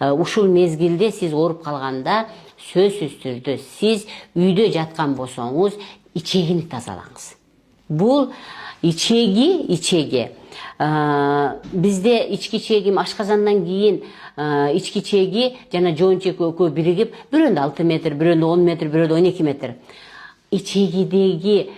Ушул мезгилде сиз ооруп калганда сөзсүз түрдө сиз үйдө жаткан болсоңуз ичегини тазалаңыз. Бул ичеги бизде ички ичеги ашказандан кийин ички ичеги жана жоончек экөө биригип, бирөөндө 6 метр, бирөөндө 10 метр, бирөөндө 12 метр. Ичегидеги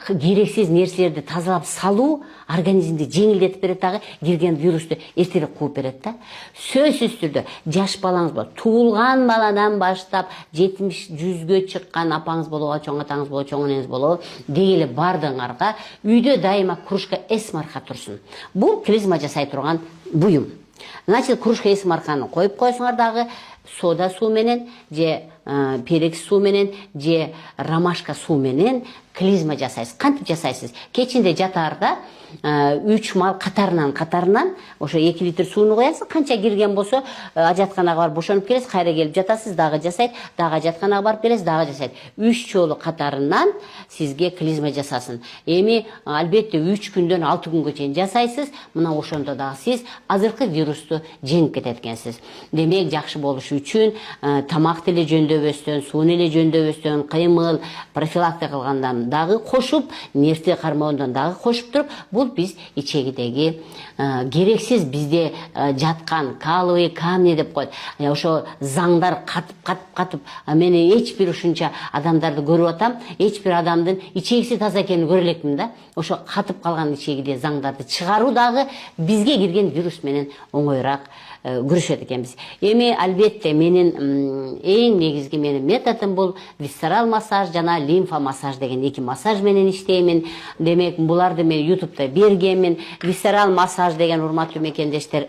керексиз нерселерди тазалап салуу организмди жеңилдетип берет, дагы кирген вирусту эртерээк кууп берет да. Сөзсүз түрдө жаш балаңыз болот, туулган баладан баштап 70-100гө чыккан апаңыз болобу, чоң атаңыз болобу, чоң энеңиз болобу, дегеле бардыгыңарга үйдө дайыма кружка эс марка турсун. Бул клизма жасай турган буюм. Значит, кружка эс марканы коюп койсуңар, дагы сода суу менен же перекс суу менен же ромашка суу менен клизма жасайсыз. Кантип жасайсыз? Кечинде жатаарда 3 мал катарынан ошо 2 литр сууну коясыз. Канча кирген болсо ажатканага барып бошонуп келесиз, кайра келип жатасыз, дагы жасайт, дагы ажатканага барып келесиз, дагы жасайт. 3 жолу катарынан сизге клизма жасасын. Эми албетте 3 күндөн 6 күнгө чейин жасайсыз. Мына ошондо дагы сиз азыркы вирусту жеңип кетет экенсиз. Демек, жакшы болуш үчүн тамак деле жөндөбөстөн, сууну эле жөндөбөстөн, кыймыл, профилактика кылгандан дагы кошуп, нерсе кармоодон дагы кошуп туруп, бул биз ичегидеги керексиз бизде жаткан каловый камни деп коет. Ошо заңдар катып, мен эч бир ушунча адамдарды көрүп атам, эч бир адамдын ичегиси таза экенин көрө элекмин да. Ошо катып калган ичегиде заңдарды чыгаруу дагы бизге кирген вирус менен оңоюраак күрөшөт экенбиз. Эми албетте менин эң негизги менин методум бул висцерал массаж жана лимфа массаж деген 2 массаж менен иштеймин. Демек, буларды мен YouTube'да бергенмин. Висцерал массаж деген, урматтуу мекендештер,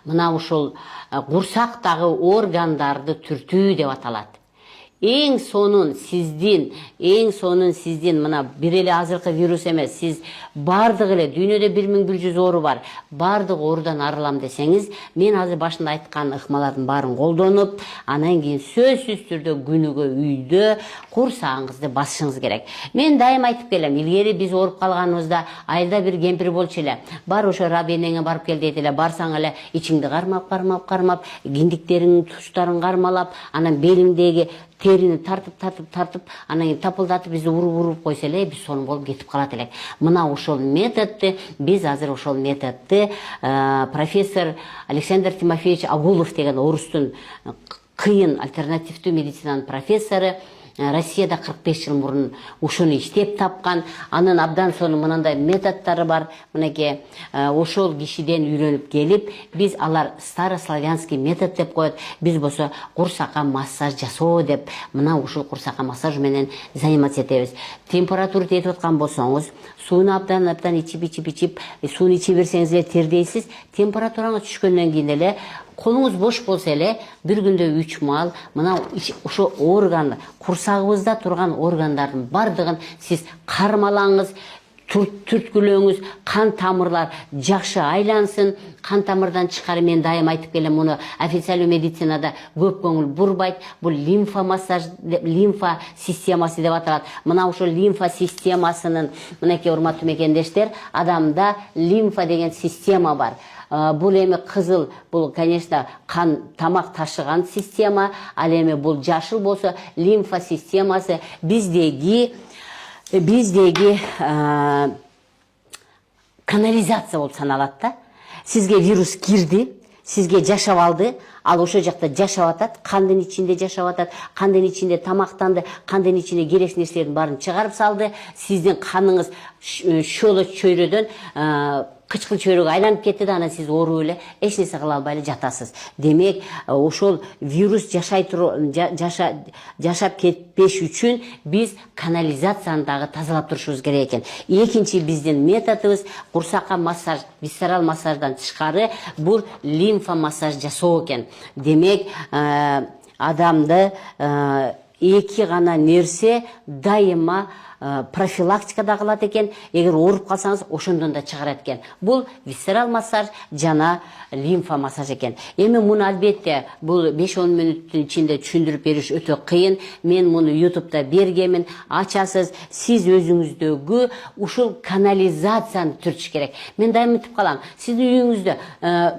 мына ушул курсактагы органдарды түртүү деп аталат. Эң сонун сиздин мына бир эле азыркы вирус эмес, сиз бардык эле дүйнөдө 1100 оору бар, бардык оорудан арылам десеңиз, мен азыр башында айткан ыкмалардын баарын колдонуп, анан кийин сөзсүз түрдө күнүгө үйдө курсагыңызды басышыңыз керек. Мен дайым айтып келем, илгери биз ооруп калганыбызда айда бир кемпир болчу эле. Бар ошо рабенеңе барып кел дейт эле, барсаң эле ичиңди кармап, киндиктериңдин тустарын кармалап, анан белиңдеги терини тартып, анан кийин тапылдатып бизди уруп койсо эле, биз сонун болуп кетип калат элек. Мына ошол методду профессор Александр Тимофеевич Агулов деген орустун кыйын альтернативдүү медицинанын профессору, Россияда 45 жыл мурун ушуну иштеп тапкан. Анын абдан сонун мынандай методдору бар. Мынакей ошол кишиден үйрөнүп келип, биз алар старославянский метод деп коет. Биз болсо курсакка массаж жасоо деп, мына ушул курсакка массаж менен заниматься этебиз. Температура жетип аткан болсоңуз, сууну абдан ичип, сууну иче берсеңиз эле тердейсиз. Температураңыз түшкөндөн кийин эле, колуңуз бош болсо эле, бир күндө 3 мал мына ошо орган, курсагыбызда турган органдардын бардыгын сиз кармалаңыз, түрткүлөңүз, кан тамырлар жакшы айлансын. Кан тамырдан тышкары мен дайым айтып келем, муну официалдуу медицинада көп көңүл бурбайт. Бул лимфа массаж, лимфа системасы деп аталат. Мына ошол лимфа системасынын, мынакей урматтуу мекендештер, адамда лимфа деген система бар. Бул эми кызыл, бул, конечно, кан тамак ташыган система, ал эми бул жашыл болсо лимфа системасы биздеги канализация болуп саналат да. Сизге вирус кирди, сизге жашап алды, ал ошол жакта жашап атат, кандын ичинде жашап атат, кандын ичинде тамактанды, кандын ичинде керексиз нерселердин баарын чыгарып салды. Сиздин каныңыз шоло чөйрөдөн кычкыл чөйрөгө айланып кетти да, анан сиз ооруп эле эч нерсе кыла албай эле жатасыз. Демек, ошол вирус жашап кетпеш үчүн биз канализацияны дагы тазалап турушубуз керек экен. Экинчи биздин методубуз курсакка массаж, висцерал массаждан тышкары бул лимфа массаж жасоо экен. Демек, адамды эки гана нерсе дайыма профилактика да кылат экен. Эгер ооруп калсаңыз, ошондон да чыгарат экен. Бул висцерал массаж жана лимфа массаж экен. Эми муну албетте бул 5-10 мүнөттүн ичинде түшүндүрүп бериш өтө кыйын. Мен муну YouTube'да бергенмин. Ачасыз, сиз өзүңүздөгү ушул канализацияны түртүш керек. Мен дайым айтып калам, сиздин үйүңүздө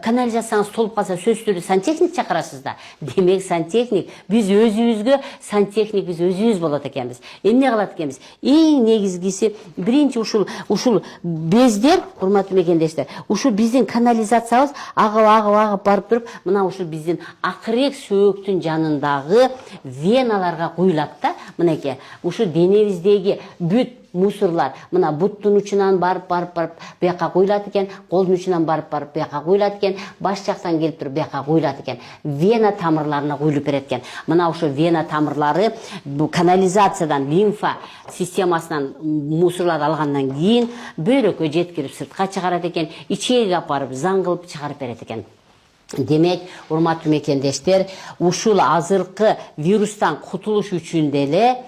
канализацияңыз толуп калса, сөзсүз түрдө сантехник чакырасыз да. Демек сантехник биз өзүбүзгө сантехник биз өзүбүз болот экенбиз. Эмне кылат экенбиз? Эң негизгиси биринчи ушул бездер, урматтуу мекендештер, ушул биздин канализациябыз агып барып туруп, мына ушул биздин акырек сөөктүн жанындагы веналарга куюлат да. Мынакей, ушул денебиздеги бүт мусорлар мына буттун учунан барып бияка куюлат экен, колдун учунан барып бияка куюлат экен, баш жактан келип туруп бияка куюлат экен. Вена тамырларына куюлуп берет экен. Мына ошо вена тамырлары канализациядан, лимфа системасынан мусорларды алгандан кийин бөйрөккө жеткирип сыртка чыгарат экен, ичеги апарып заң кылып чыгарып берет экен. Демек, урматтуу мекендештер, ушул азыркы вирустан кутулуш үчүн деле,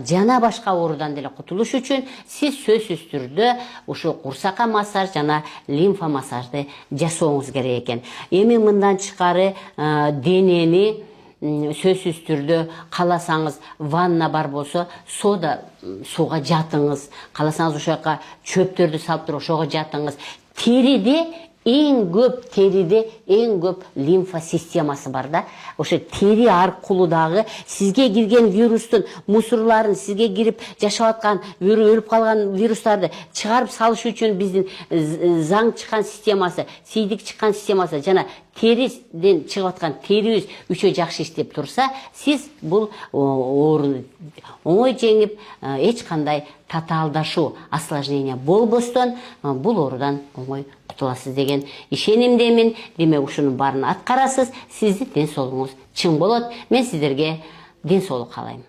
жана башка оорудан деле кутулуш үчүн сиз сөзсүз түрдө ушул курсакка массаж жана лимфа массажды жасооңуз керек экен. Эми мындан тышкары денени сөзсүз түрдө кааласаңыз ванна бар болсо, сууга жатыңыз. Кааласаңыз ошол жака чөптөрдү салып туруп ошого жатыңыз. Териде эң көп лимфа системасы бар да. Ошо тери аркылуу дагы сизге кирген вирустун мусорларын, сизге кирип жашап аткан, өлүп калган вирустарды чыгарып салыш үчүн биздин заң чыккан системасы, сейдик чыккан системасы жана териден чыгып аткан терибиз үчөө жакшы иштеп турса, сиз бул ооруну оңой жеңип, эч кандай татаалдашуу, осложнение болбостон бул оорудан оңой кутуласыз деген ишенимдемин. Демек ушунун баарын аткарасыз, сиздин ден соолугуңуз чың болот. Мен сиздерге ден соолук каалайм.